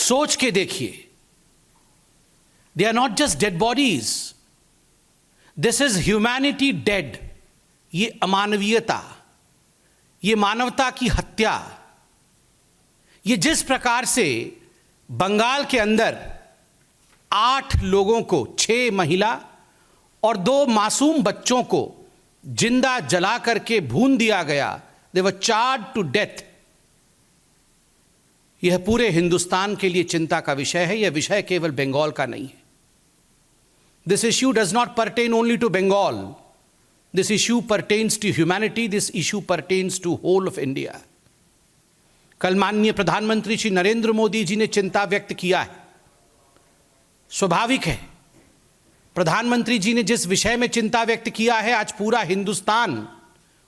सोच के देखिए, they are not just dead bodies, this is humanity dead. ये अमानवीयता, ये मानवता की हत्या, ये जिस प्रकार से बंगाल के अंदर 8 लोगों को, 6 महिला और 2 मासूम बच्चों को जिंदा जला करके भून दिया गया, दे वर चार्ज टू डेथ। यह पूरे हिंदुस्तान के लिए चिंता का विषय है। यह विषय केवल बंगाल का नहीं है। This issue does not pertain only to Bengal. This issue pertains to humanity. This issue pertains to whole of India. कल माननीय प्रधानमंत्री श्री नरेंद्र मोदी जी ने चिंता व्यक्त किया है। स्वाभाविक है, प्रधानमंत्री जी ने जिस विषय में चिंता व्यक्त किया है, आज पूरा हिंदुस्तान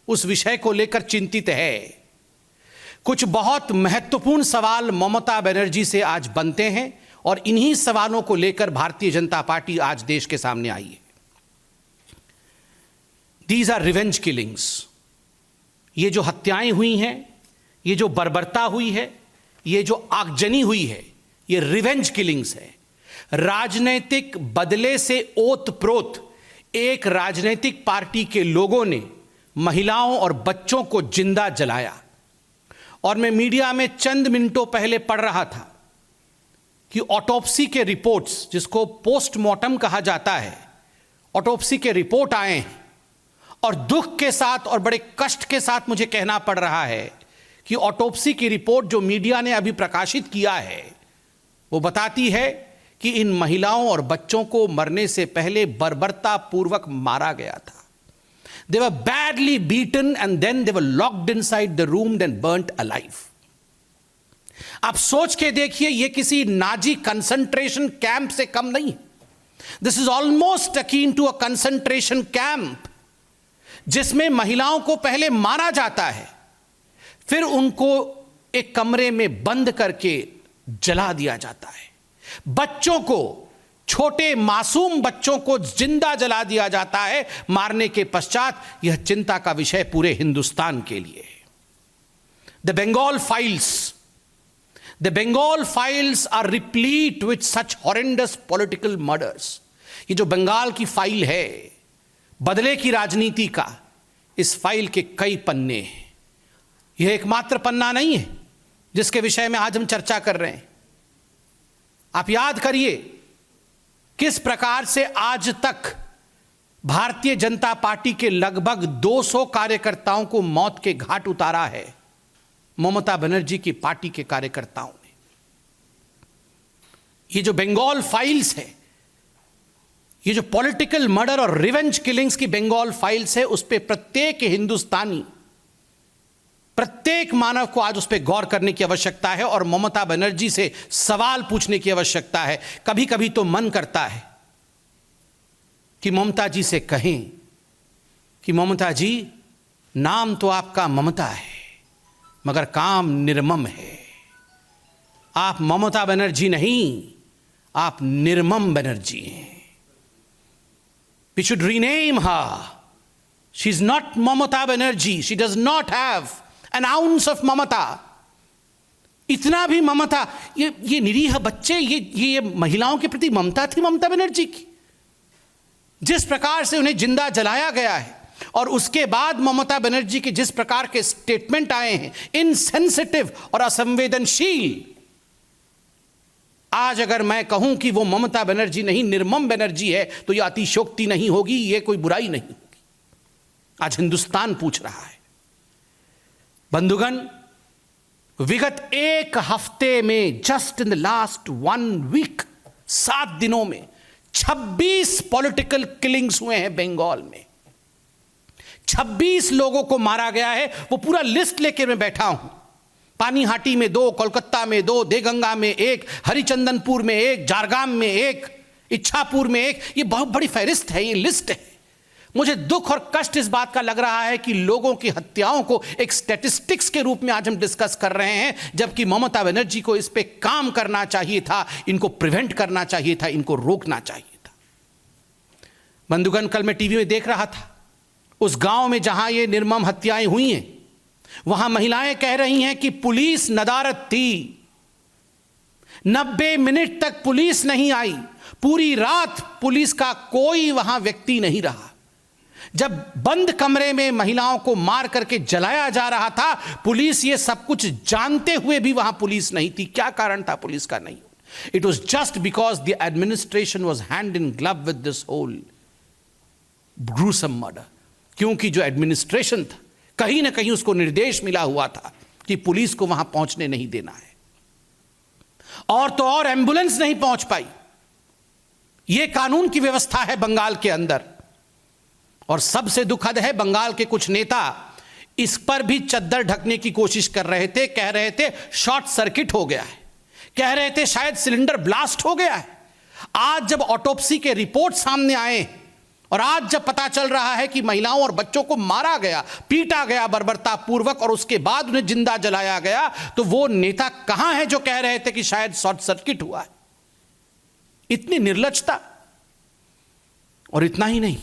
उस विषय को लेकर चिंतित है। कुछ बहुत महत्वपूर्ण सवाल ममता बनर्जी से आज बनते हैं और इन्हीं सवालों को लेकर भारतीय जनता पार्टी आज देश के सामने आई है। These are revenge killings. ये जो हत्याएं हुई हैं, ये जो बर्बरता हुई है, ये जो आगजनी हुई है, ये रिवेंज किलिंग्स है। राजनीतिक बदले से ओतप्रोत एक राजनीतिक पार्टी के लोगों ने महिलाओं और बच्चों को जिंदा जलाया। और मैं मीडिया में चंद मिनटों पहले पढ़ रहा था कि ऑटोप्सी के रिपोर्ट्स, जिसको पोस्टमार्टम कहा जाता है, ऑटोप्सी के रिपोर्ट आए हैं और दुख के साथ और बड़े कष्ट के साथ मुझे कहना पड़ रहा है कि ऑटोप्सी की रिपोर्ट जो मीडिया ने अभी प्रकाशित किया है, वो बताती है कि इन महिलाओं और बच्चों को मरने से पहले बर्बरता पूर्वक मारा गया था। They were badly beaten and then they were locked inside the room and burnt alive. आप सोच के देखिए, ये किसी नाजी कंसंट्रेशन कैंप से कम नहीं। This is almost akin to a concentration camp, जिसमें महिलाओं को पहले मारा जाता है, फिर उनको एक कमरे में बंद करके जला दिया जाता है। बच्चों को, छोटे मासूम बच्चों को जिंदा जला दिया जाता है मारने के पश्चात। यह चिंता का विषय पूरे हिंदुस्तान के लिए है। The Bengal files, The Bengal files are replete with such horrendous political murders. ये जो बंगाल की फाइल है, बदले की राजनीति का, इस फाइल के कई पन्ने हैं। यह एकमात्र पन्ना नहीं है जिसके विषय में आज हम चर्चा कर रहे हैं। आप याद करिए किस प्रकार से आज तक भारतीय जनता पार्टी के लगभग 200 कार्यकर्ताओं को मौत के घाट उतारा है ममता बनर्जी की पार्टी के कार्यकर्ताओं ने। ये जो बंगाल फाइल्स है, ये जो पॉलिटिकल मर्डर और रिवेंज किलिंग्स की बंगाल फाइल्स है, उस पे प्रत्येक हिंदुस्तानी, प्रत्येक मानव को आज उस पे गौर करने की आवश्यकता है और ममता बनर्जी से सवाल पूछने की आवश्यकता है। कभी कभी तो मन करता है कि ममता जी से कहें कि ममता जी, नाम तो आपका ममता है मगर काम निर्मम है। आप ममता बनर्जी नहीं, आप निर्मम बनर्जी हैं। We should rename her. She's not Mamata Banerjee. She does not have an ounce of Mamata. इतना भी ममता, ये निरीह बच्चे, ये महिलाओं के प्रति ममता थी ममता बनर्जी की। जिस प्रकार से उन्हें जिंदा जलाया गया है और उसके बाद ममता बनर्जी के जिस प्रकार के स्टेटमेंट आए हैं, इनसेंसिटिव और असंवेदनशील, आज अगर मैं कहूं कि वो ममता बनर्जी नहीं निर्मम बनर्जी है तो यह अतिशयोक्ति नहीं होगी, यह कोई बुराई नहीं होगी। आज हिंदुस्तान पूछ रहा है। बंधुगण, विगत एक हफ्ते में, just in the last 1 week, 7 दिनों में 26 पॉलिटिकल किलिंग्स हुए हैं बंगाल में। 26 लोगों को मारा गया है। वो पूरा लिस्ट लेकर मैं बैठा हूं। पानीहाटी में 2, कोलकाता में 2, देगंगा में 1, हरिचंदनपुर में 1, जारगाम में 1, इच्छापुर में 1। ये बहुत बड़ी फहरिस्त है, ये लिस्ट है। मुझे दुख और कष्ट इस बात का लग रहा है कि लोगों की हत्याओं को एक स्टैटिस्टिक्स के रूप में आज हम डिस्कस कर रहे हैं, जबकि ममता बनर्जी को इस पे काम करना चाहिए था, इनको प्रिवेंट करना चाहिए था, इनको रोकना चाहिए था। बंधुगण, कल मैं टीवी में देख रहा था, उस गांव में जहां ये निर्मम हत्याएं हुई हैं, वहां महिलाएं कह रही हैं कि पुलिस नदारत थी। 90 मिनट तक पुलिस नहीं आई, पूरी रात पुलिस का कोई वहां व्यक्ति नहीं रहा। जब बंद कमरे में महिलाओं को मार करके जलाया जा रहा था, पुलिस ये सब कुछ जानते हुए भी वहां पुलिस नहीं थी। क्या कारण था पुलिस का नहीं? It was just because the administration was hand in glove with this whole gruesome murder. क्योंकि जो एडमिनिस्ट्रेशन था, कहीं ना कहीं उसको निर्देश मिला हुआ था कि पुलिस को वहां पहुंचने नहीं देना है। और तो और एम्बुलेंस नहीं पहुंच पाई। यह कानून की व्यवस्था है बंगाल के अंदर। और सबसे दुखद है, बंगाल के कुछ नेता इस पर भी चद्दर ढकने की कोशिश कर रहे थे। कह रहे थे शॉर्ट सर्किट हो गया है, कह रहे थे शायद सिलेंडर ब्लास्ट हो गया है। आज जब ऑटोप्सी के रिपोर्ट सामने आए और आज जब पता चल रहा है कि महिलाओं और बच्चों को मारा गया, पीटा गया बर्बरतापूर्वक और उसके बाद उन्हें जिंदा जलाया गया, तो वो नेता कहां है जो कह रहे थे कि शायद शॉर्ट सर्किट हुआ है? इतनी निर्लज्जता। और इतना ही नहीं,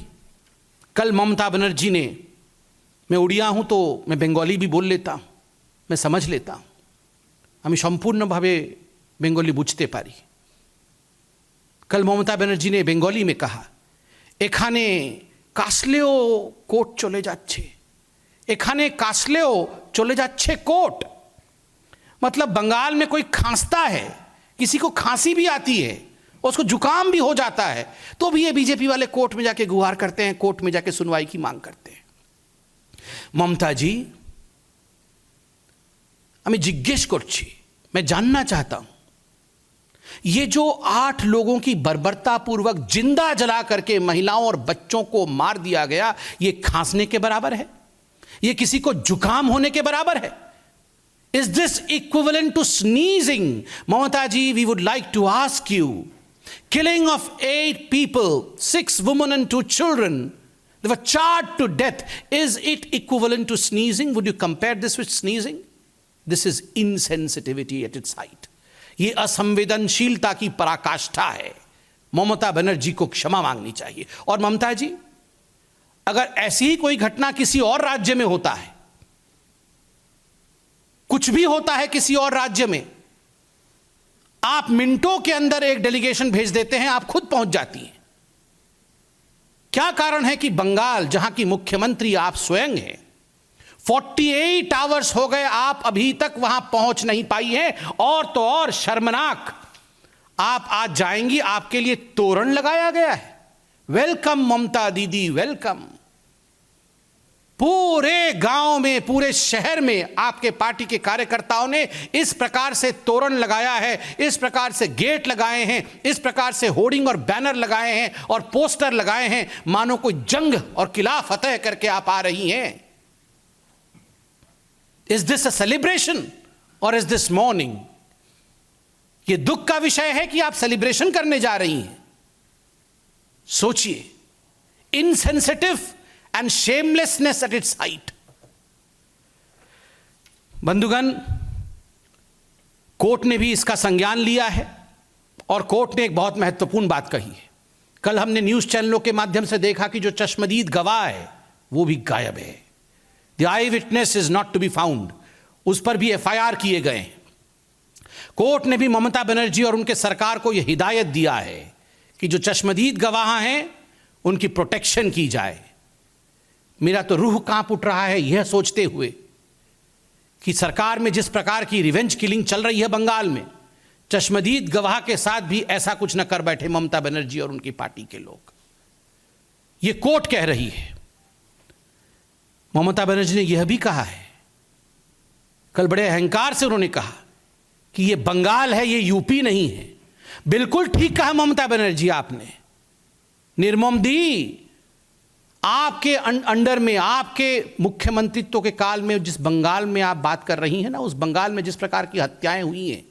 कल ममता बनर्जी ने, मैं उड़िया हूं तो मैं बंगाली भी बोल लेता हूं, मैं समझ लेता हूं, আমি সম্পূর্ণভাবে বেঙ্গলি বুঝতে পারি। कल ममता बनर्जी ने बेंगली में कहा, এখানে কাশলেও কোর্ট চলে যাচ্ছে, এখানে কাশলেও চলে যাচ্ছে কোর্ट। मतलब बंगाल में कोई खांसता है, किसी को खांसी भी आती है, उसको जुकाम भी हो जाता है, तो भी ये बीजेपी वाले कोर्ट में जाके गुहार करते हैं, कोर्ट में जाके सुनवाई की मांग करते हैं। ममता जी, আমি জিজ্ঞেস করছি, मैं जानना चाहता हूं, ये जो 8 लोगों की बर्बरतापूर्वक जिंदा जला करके महिलाओं और बच्चों को मार दिया गया, ये खांसने के बराबर है? ये किसी को जुकाम होने के बराबर है? Is this equivalent to sneezing? Mamata ji, we would like to ask you, killing of 8 people, 6 women and 2 children, they were charged to death. Is it equivalent to sneezing? Would you compare this with sneezing? This is insensitivity at its height. ये असंवेदनशीलता की पराकाष्ठा है। ममता बनर्जी को क्षमा मांगनी चाहिए। और ममता जी, अगर ऐसी ही कोई घटना किसी और राज्य में होता है, कुछ भी होता है किसी और राज्य में, आप मिनटों के अंदर एक डेलीगेशन भेज देते हैं, आप खुद पहुंच जाती हैं। क्या कारण है कि बंगाल, जहां की मुख्यमंत्री आप स्वयं हैं, 48 आवर्स हो गए, आप अभी तक वहां पहुंच नहीं पाई हैं? और तो और शर्मनाक, आप आज जाएंगी, आपके लिए तोरण लगाया गया है, वेलकम ममता दीदी वेलकम। पूरे गांव में, पूरे शहर में आपके पार्टी के कार्यकर्ताओं ने इस प्रकार से तोरण लगाया है, इस प्रकार से गेट लगाए हैं, इस प्रकार से होर्डिंग और बैनर लगाए हैं और पोस्टर लगाए हैं, मानो कोई जंग और किला फतेह करके आप आ रही हैं। Is this a celebration or is this mourning? ये दुख का विषय है कि आप सेलिब्रेशन करने जा रही हैं। सोचिए, insensitive and shamelessness at its height. बंधुगण, कोर्ट ने भी इसका संज्ञान लिया है और कोर्ट ने एक बहुत महत्वपूर्ण बात कही है। कल हमने न्यूज चैनलों के माध्यम से देखा कि जो चश्मदीद गवाह है वो भी गायब है। The eyewitness is not to be found. उस पर भी FIR किए गए हैं। कोर्ट ने भी ममता बनर्जी और उनके सरकार को यह हिदायत दिया है कि जो चश्मदीद गवाह हैं उनकी प्रोटेक्शन की जाए। मेरा तो रूह कांप उठ रहा है यह सोचते हुए कि सरकार में जिस प्रकार की रिवेंज किलिंग चल रही है बंगाल में, चश्मदीद गवाह के साथ भी ऐसा कुछ न कर बैठे ममता बनर्जी और उनकी पार्टी के लोग। यह कोर्ट कह रही है। ममता बनर्जी ने यह भी कहा है, कल बड़े अहंकार से उन्होंने कहा कि यह बंगाल है, यह यूपी नहीं है। बिल्कुल ठीक कहा ममता बनर्जी आपने। निर्मम दी, आपके अंडर में, आपके मुख्यमंत्रित्व के काल में जिस बंगाल में आप बात कर रही हैं ना, उस बंगाल में जिस प्रकार की हत्याएं हुई हैं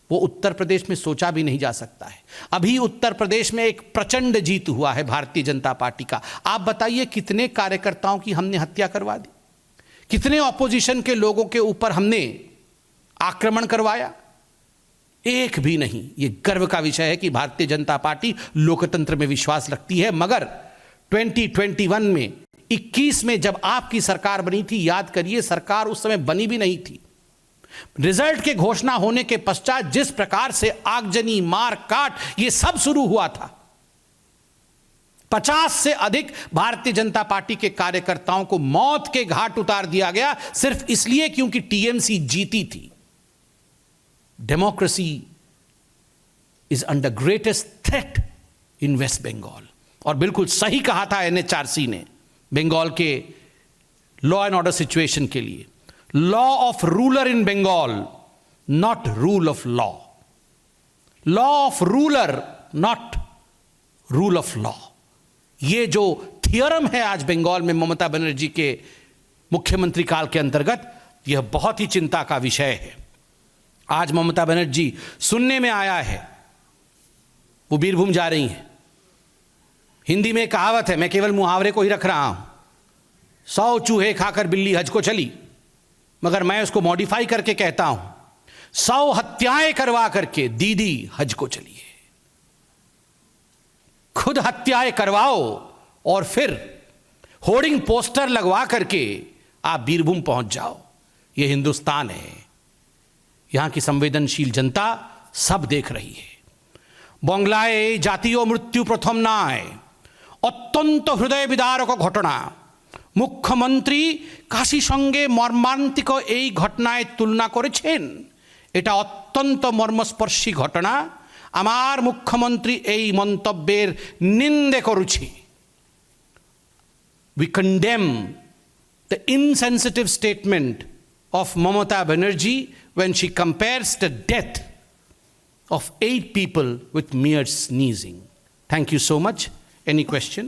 वो उत्तर प्रदेश में सोचा भी नहीं जा सकता है। अभी उत्तर प्रदेश में एक प्रचंड जीत हुआ है भारतीय जनता पार्टी का। आप बताइए कितने कार्यकर्ताओं की हमने हत्या करवा दी, कितने ऑपोजिशन के लोगों के ऊपर हमने आक्रमण करवाया? एक भी नहीं। ये गर्व का विषय है कि भारतीय जनता पार्टी लोकतंत्र में विश्वास रखती है। मगर 2021 में, 21 में जब आपकी सरकार बनी थी, याद करिए, सरकार उस समय बनी भी नहीं थी। रिजल्ट के घोषणा होने के पश्चात जिस प्रकार से आगजनी, मार काट, ये सब शुरू हुआ था, 50 से अधिक भारतीय जनता पार्टी के कार्यकर्ताओं को मौत के घाट उतार दिया गया सिर्फ इसलिए क्योंकि टीएमसी जीती थी। Democracy is under greatest threat in West Bengal. और बिल्कुल सही कहा था एनएचआरसी ने बंगाल के लॉ एंड ऑर्डर सिचुएशन के लिए, law of ruler in Bengal, not rule of law, law of ruler not rule of law. ये जो थियरम है आज बंगाल में ममता बनर्जी के मुख्यमंत्री काल के अंतर्गत, यह बहुत ही चिंता का विषय है। आज ममता बनर्जी, सुनने में आया है, वो बीरभूम जा रही हैं। हिंदी में कहावत है, मैं केवल मुहावरे को ही रख रहा हूं, 100 चूहे खाकर बिल्ली हज को चली, मगर मैं उसको मॉडिफाई करके कहता हूं, 100 हत्याएं करवा करके दीदी हज को चली है। खुद हत्याएं करवाओ और फिर होर्डिंग पोस्टर लगवा करके आप बीरभूम पहुंच जाओ। यह हिंदुस्तान है, यहां की संवेदनशील जनता सब देख रही है। बंगलाय जातीय मृत्यु प्रथम नाय, अत्यंत हृदय विदारक घटना। मुख्यमंत्री काशी संगे मर्मान्तिक এই ঘটনায় তুলনা করেছেন। এটা অত্যন্ত মর্মস্পর্শী ঘটনা। আমার মুখ্যমন্ত্রী এই মন্তব্যের নিন্দে করুছি। We condemn the insensitive statement of Mamata Banerjee when she compares the death of 8 people with mere sneezing. Thank you so much. Any question?